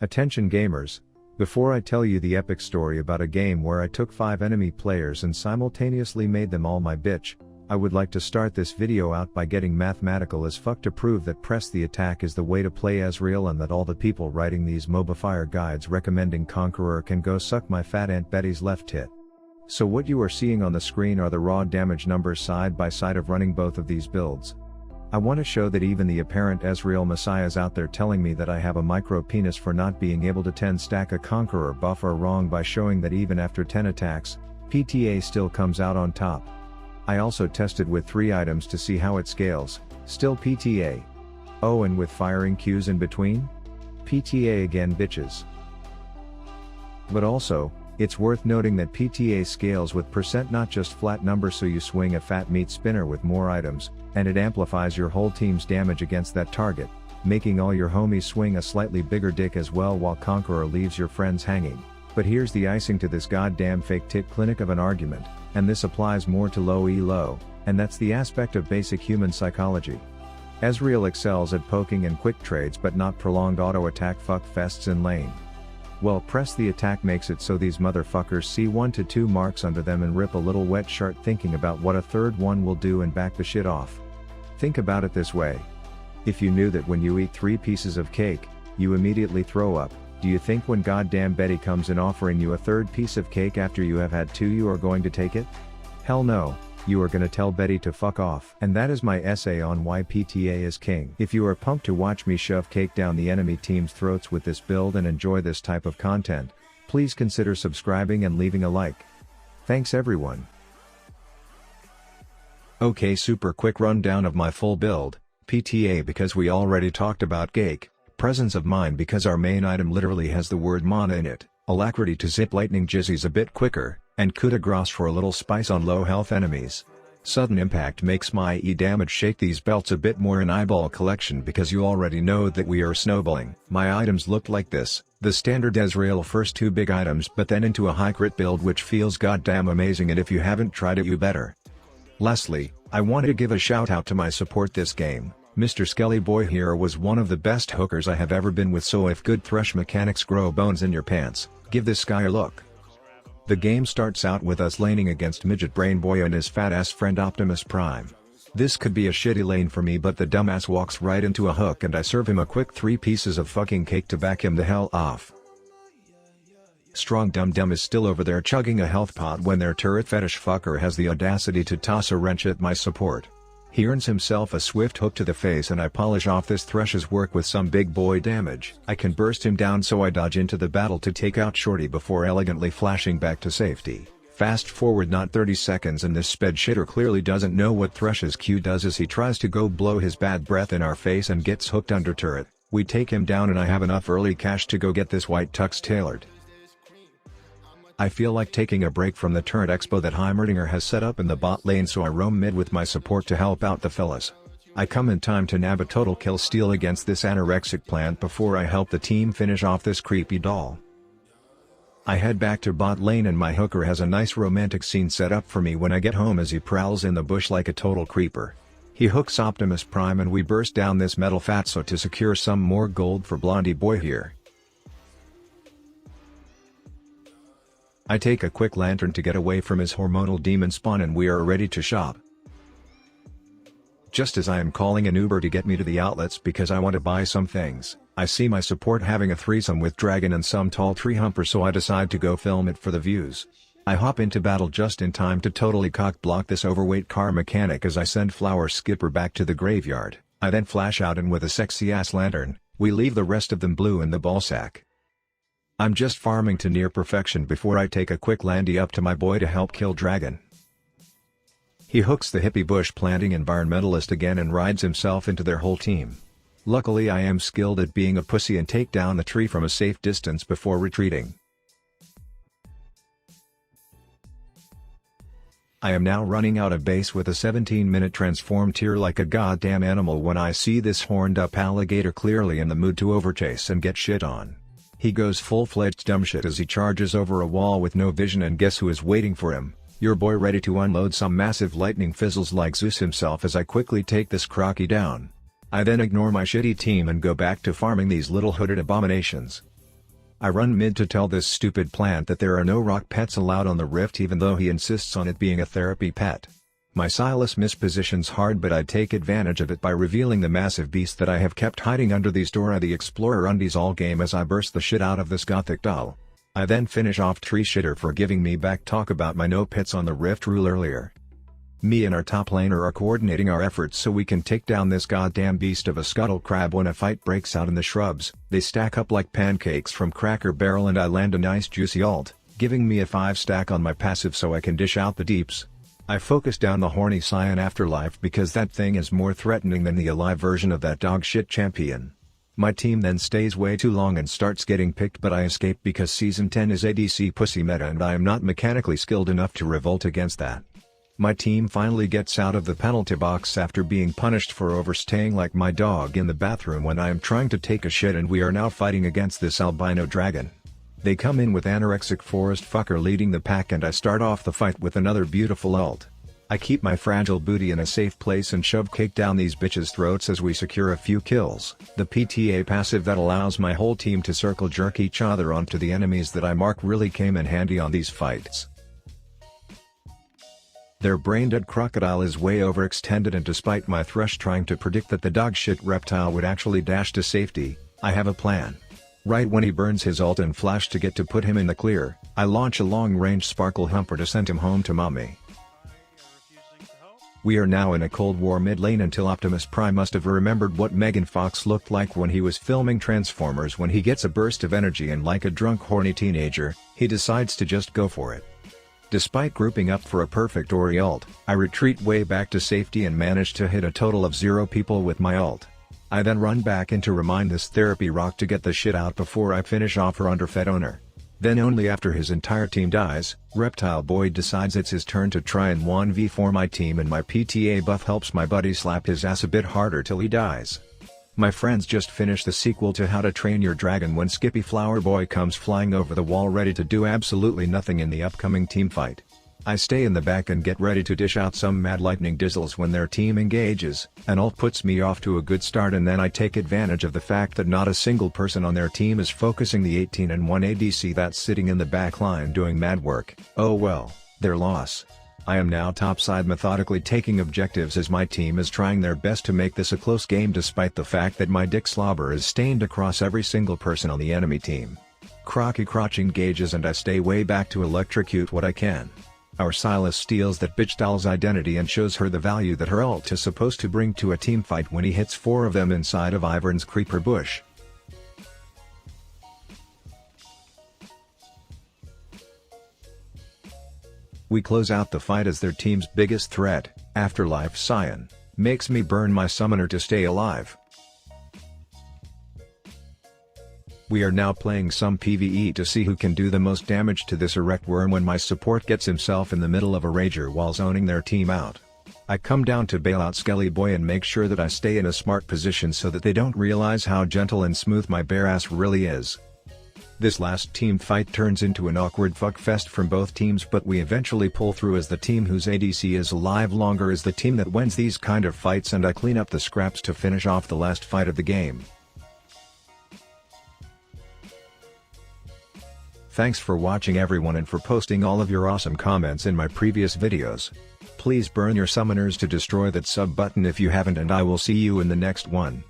Attention gamers, before I tell you the epic story about a game where I took 5 enemy players and simultaneously made them all my bitch, I would like to start this video out by getting mathematical as fuck to prove that press the attack is the way to play EZREAL and that all the people writing these MOBAfire guides recommending Conqueror can go suck my fat Aunt Betty's left tit. So what you are seeing on the screen are the raw damage numbers side by side of running both of these builds. I want to show that even the apparent EZREAL messiahs out there telling me that I have a micro penis for not being able to 10 stack a Conqueror buff are wrong by showing that even after 10 attacks, PTA still comes out on top. I also tested with 3 items to see how it scales, still PTA. Oh, and with firing cues in between? PTA again bitches. But also, it's worth noting that PTA scales with percent, not just flat numbers, so you swing a fat meat spinner with more items, and it amplifies your whole team's damage against that target, making all your homies swing a slightly bigger dick as well while Conqueror leaves your friends hanging. But here's the icing to this goddamn fake tit clinic of an argument, and this applies more to low elo, and that's the aspect of basic human psychology. EZREAL excels at poking and quick trades but not prolonged auto attack fuck fests in lane. Well, press the attack makes it so these motherfuckers see 1 to 2 marks under them and rip a little wet shirt thinking about what a third one will do and back the shit off. Think about it this way. If you knew that when you eat 3 pieces of cake, you immediately throw up, do you think when goddamn Betty comes in offering you a 3rd piece of cake after you have had 2 you are going to take it? Hell no. You are gonna tell Betty to fuck off. And that is my essay on why PTA is king. If you are pumped to watch me shove cake down the enemy team's throats with this build and enjoy this type of content, please consider subscribing and leaving a like. Thanks everyone. Okay, super quick rundown of my full build. PTA because we already talked about cake, presence of mind because our main item literally has the word mana in it, alacrity to zip lightning jizzies a bit quicker, and coup de grace for a little spice on low health enemies. Sudden impact makes my E damage shake these belts a bit more in eyeball collection because you already know that we are snowballing. My items looked like this, the standard EZREAL first 2 big items but then into a high crit build which feels goddamn amazing, and if you haven't tried it you better. Lastly, I wanted to give a shout out to my support this game. Mr. Skelly Boy here was one of the best hookers I have ever been with, so if good thresh mechanics grow bones in your pants, give this guy a look. The game starts out with us laning against Midget Brain Boy and his fat ass friend Optimus Prime. This could be a shitty lane for me, but the dumbass walks right into a hook and I serve him a quick 3 pieces of fucking cake to back him the hell off. Strong Dum Dum is still over there chugging a health pot when their turret fetish fucker has the audacity to toss a wrench at my support. He earns himself a swift hook to the face and I polish off this thresh's work with some big boy damage. I can burst him down, so I dodge into the battle to take out Shorty before elegantly flashing back to safety. Fast forward not 30 seconds and this sped shitter clearly doesn't know what Thresh's Q does as he tries to go blow his bad breath in our face and gets hooked under turret. We take him down and I have enough early cash to go get this white tux tailored. I feel like taking a break from the turret expo that Heimerdinger has set up in the bot lane, so I roam mid with my support to help out the fellas. I come in time to nab a total kill steal against this anorexic plant before I help the team finish off this creepy doll. I head back to bot lane and my hooker has a nice romantic scene set up for me when I get home as he prowls in the bush like a total creeper. He hooks Optimus Prime and we burst down this metal fatso to secure some more gold for Blondie Boy here. I take a quick lantern to get away from his hormonal demon spawn and we are ready to shop. Just as I am calling an Uber to get me to the outlets because I want to buy some things, I see my support having a threesome with Dragon and some tall tree humper, so I decide to go film it for the views. I hop into battle just in time to totally cock block this overweight car mechanic as I send Flower Skipper back to the graveyard. I then flash out and with a sexy ass lantern, we leave the rest of them blue in the ballsack. I'm just farming to near perfection before I take a quick landy up to my boy to help kill Dragon. He hooks the hippie bush planting environmentalist again and rides himself into their whole team. Luckily I am skilled at being a pussy and take down the tree from a safe distance before retreating. I am now running out of base with a 17-minute transform tier like a goddamn animal when I see this horned up alligator clearly in the mood to overchase and get shit on. He goes full-fledged dumb shit as he charges over a wall with no vision, and guess who is waiting for him? Your boy, ready to unload some massive lightning fizzles like Zeus himself as I quickly take this crocky down. I then ignore my shitty team and go back to farming these little hooded abominations. I run mid to tell this stupid plant that there are no rock pets allowed on the rift even though he insists on it being a therapy pet. My Silas mispositions hard but I take advantage of it by revealing the massive beast that I have kept hiding under these Dora the Explorer undies all game as I burst the shit out of this gothic doll. I then finish off Tree Shitter for giving me back talk about my no pets on the rift rule earlier. Me and our top laner are coordinating our efforts so we can take down this goddamn beast of a scuttle crab when a fight breaks out in the shrubs. They stack up like pancakes from Cracker Barrel and I land a nice juicy ult, giving me a 5 stack on my passive so I can dish out the deeps. I focus down the horny Cyan Afterlife because that thing is more threatening than the alive version of that dog shit champion. My team then stays way too long and starts getting picked but I escape because Season 10 is ADC pussy meta and I am not mechanically skilled enough to revolt against that. My team finally gets out of the penalty box after being punished for overstaying like my dog in the bathroom when I am trying to take a shit and we are now fighting against this albino dragon. They come in with anorexic forest fucker leading the pack and I start off the fight with another beautiful ult. I keep my fragile booty in a safe place and shove cake down these bitches' throats as we secure a few kills. The PTA passive that allows my whole team to circle jerk each other onto the enemies that I mark really came in handy on these fights. Their brain-dead crocodile is way overextended and despite my thrush trying to predict that the dogshit reptile would actually dash to safety, I have a plan. Right when he burns his ult and flash to get to put him in the clear, I launch a long-range sparkle humper to send him home to mommy. We are now in a Cold War mid lane until Optimus Prime must have remembered what Megan Fox looked like when he was filming Transformers when he gets a burst of energy and like a drunk horny teenager, he decides to just go for it. Despite grouping up for a perfect Ori ult, I retreat way back to safety and manage to hit a total of 0 people with my ult. I then run back in to remind this therapy rock to get the shit out before I finish off her underfed owner. Then only after his entire team dies, Reptile Boy decides it's his turn to try and 1v4 my team and my PTA buff helps my buddy slap his ass a bit harder till he dies. My friends just finished the sequel to How to Train Your Dragon when Skippy Flower Boy comes flying over the wall ready to do absolutely nothing in the upcoming team fight. I stay in the back and get ready to dish out some mad lightning dizzles when their team engages, an ult puts me off to a good start and then I take advantage of the fact that not a single person on their team is focusing the 18 and 1 ADC that's sitting in the back line doing mad work. Oh well, their loss. I am now topside methodically taking objectives as my team is trying their best to make this a close game despite the fact that my dick slobber is stained across every single person on the enemy team. Crocky crotch engages and I stay way back to electrocute what I can. Our Silas steals that bitch doll's identity and shows her the value that her ult is supposed to bring to a team fight when he hits 4 of them inside of Ivern's creeper bush. We close out the fight as their team's biggest threat, Afterlife Cyan, makes me burn my summoner to stay alive. We are now playing some PvE to see who can do the most damage to this erect worm when my support gets himself in the middle of a rager while zoning their team out. I come down to bail out Skelly Boy and make sure that I stay in a smart position so that they don't realize how gentle and smooth my bare ass really is. This last team fight turns into an awkward fuckfest from both teams but we eventually pull through as the team whose ADC is alive longer is the team that wins these kind of fights and I clean up the scraps to finish off the last fight of the game. Thanks for watching everyone and for posting all of your awesome comments in my previous videos. Please burn your summoners to destroy that sub button if you haven't and I will see you in the next one.